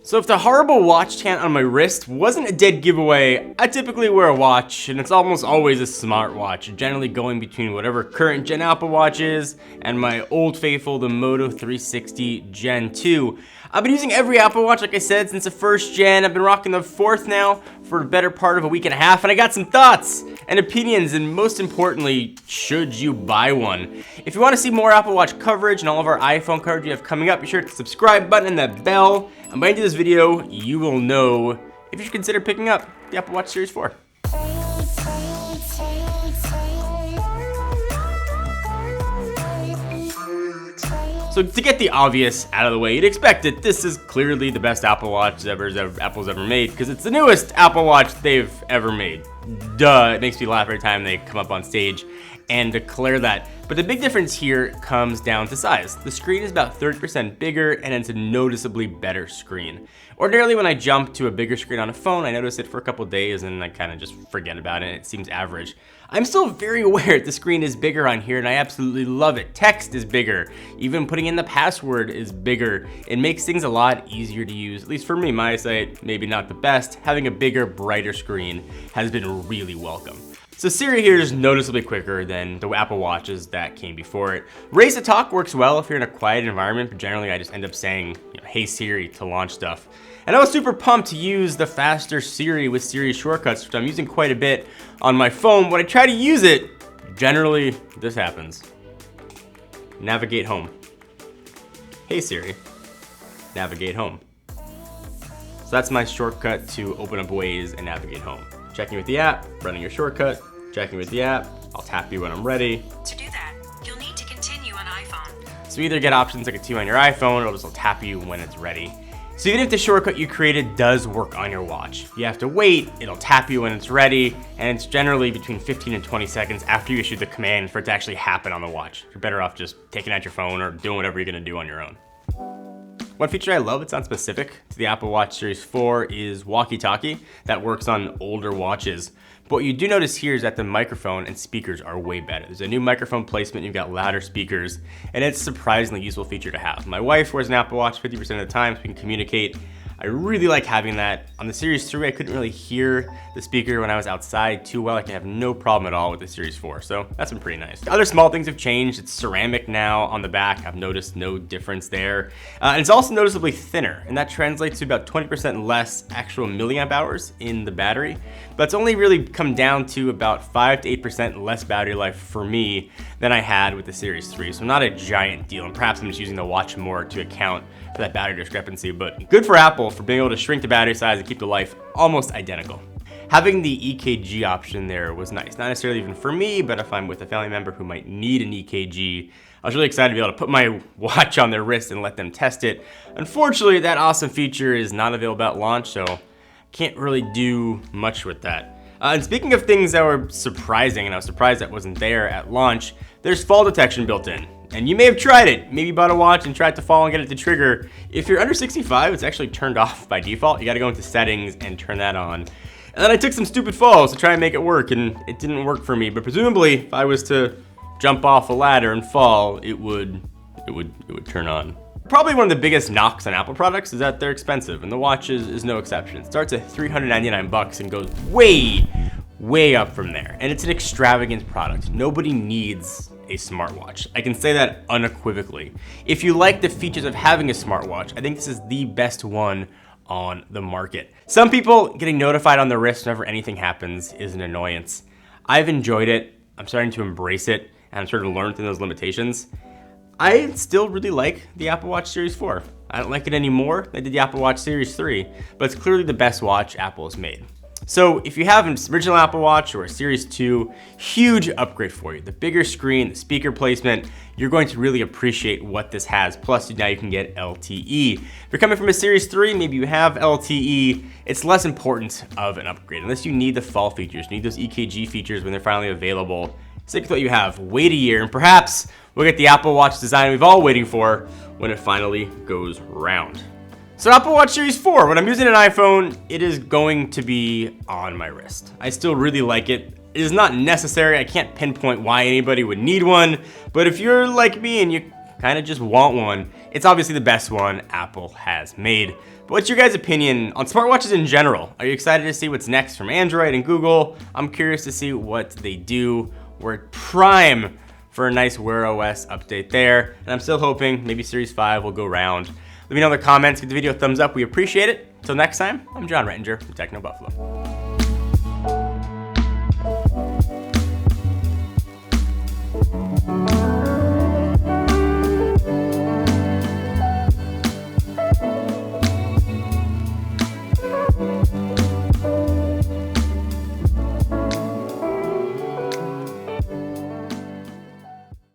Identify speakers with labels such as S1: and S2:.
S1: So if the horrible watch chant on my wrist wasn't a dead giveaway, I typically wear a watch, and it's almost always a smartwatch, generally going between whatever current gen Apple Watch is and my old faithful, the Moto 360 Gen 2. I've been using every Apple Watch, like I said, since the first gen. I've been rocking the fourth now for the better part of a week and a half, and I got some thoughts and opinions, and most importantly, should you buy one? If you want to see more Apple Watch coverage and all of our iPhone coverage we have coming up, be sure to hit the subscribe button and that bell. And by the end of this video, you will know if you should consider picking up the Apple Watch Series 4. So to get the obvious out of the way, you'd expect it. This is clearly the best Apple Watch Apple's ever made, because it's the newest Apple Watch they've ever made. Duh, it makes me laugh every time they come up on stage and declare that. But the big difference here comes down to size. The screen is about 30% bigger, and it's a noticeably better screen. Ordinarily, when I jump to a bigger screen on a phone, I notice it for a couple days and I kind of just forget about it, and it seems average. I'm still very aware the screen is bigger on here, and I absolutely love it. Text is bigger. Even putting in the password is bigger. It makes things a lot easier to use. At least for me, my eyesight, maybe not the best. Having a bigger, brighter screen has been really welcome. So Siri here is noticeably quicker than the Apple Watches that came before it. Raise to talk works well if you're in a quiet environment, but generally I just end up saying, hey Siri to launch stuff. And I was super pumped to use the faster Siri with Siri shortcuts, which I'm using quite a bit on my phone. When I try to use it, generally this happens. Navigate home. Hey Siri, navigate home. So that's my shortcut to open up Waze and navigate home. Checking with the app, running your shortcut, checking with the app, I'll tap you when I'm ready.
S2: To do that, you'll need to continue on iPhone.
S1: So either get options like a 2 on your iPhone, or it'll just tap you when it's ready. So even if the shortcut you created does work on your watch, you have to wait, it'll tap you when it's ready, and it's generally between 15 and 20 seconds after you issue the command for it to actually happen on the watch. You're better off just taking out your phone or doing whatever you're gonna do on your own. One feature I love that's not specific to the Apple Watch Series 4 is walkie-talkie that works on older watches. But what you do notice here is that the microphone and speakers are way better. There's a new microphone placement, you've got louder speakers, and it's a surprisingly useful feature to have. My wife wears an Apple Watch 50% of the time so we can communicate. I really like having that. On the Series 3, I couldn't really hear the speaker when I was outside too well. I can have no problem at all with the Series 4, so that's been pretty nice. Other small things have changed. It's ceramic now on the back. I've noticed no difference there. And it's also noticeably thinner, and that translates to about 20% less actual milliamp hours in the battery. But it's only really come down to about 5 to 8% less battery life for me than I had with the Series 3, so not a giant deal. And perhaps I'm just using the watch more to account for that battery discrepancy, but good for Apple for being able to shrink the battery size and keep the life almost identical. Having the EKG option there was nice, not necessarily even for me, but if I'm with a family member who might need an EKG, I was really excited to be able to put my watch on their wrist and let them test it. Unfortunately, that awesome feature is not available at launch, so can't really do much with that. And speaking of things that were surprising, and I was surprised that wasn't there at launch, there's fall detection built in. And you may have tried it. Maybe you bought a watch and tried to fall and get it to trigger. If you're under 65, it's actually turned off by default. You gotta go into settings and turn that on. And then I took some stupid falls to try and make it work, and it didn't work for me. But presumably, if I was to jump off a ladder and fall, it would turn on. Probably one of the biggest knocks on Apple products is that they're expensive, and the watch is no exception. It starts at $399 and goes way up from there. And it's an extravagant product. Nobody needs a smartwatch. I can say that unequivocally. If you like the features of having a smartwatch, I think this is the best one on the market. Some people getting notified on their wrist whenever anything happens is an annoyance. I've enjoyed it. I'm starting to embrace it, and I'm starting to learn through those limitations. I still really like the Apple Watch Series 4. I don't like it anymore than I did the Apple Watch Series 3, but it's clearly the best watch Apple has made. So if you have an original Apple Watch or a Series 2, huge upgrade for you. The bigger screen, the speaker placement, you're going to really appreciate what this has. Plus now you can get LTE. If you're coming from a Series 3, maybe you have LTE, it's less important of an upgrade. Unless you need the fall features, you need those EKG features when they're finally available. Stick with what you have, wait a year, and perhaps we'll get the Apple Watch design we've all waiting for when it finally goes round. So Apple Watch Series 4, when I'm using an iPhone, it is going to be on my wrist. I still really like it. It is not necessary. I can't pinpoint why anybody would need one, but if you're like me and you kind of just want one. It's obviously the best one Apple has made. But what's your guys' opinion on smartwatches in general? Are you excited to see what's next from Android and Google? I'm curious to see what they do. We're prime for a nice Wear OS update there, and I'm still hoping maybe Series 5 will go around. Let me know in the comments, give the video a thumbs up, we appreciate it. Until next time, I'm John Rettinger from Techno Buffalo.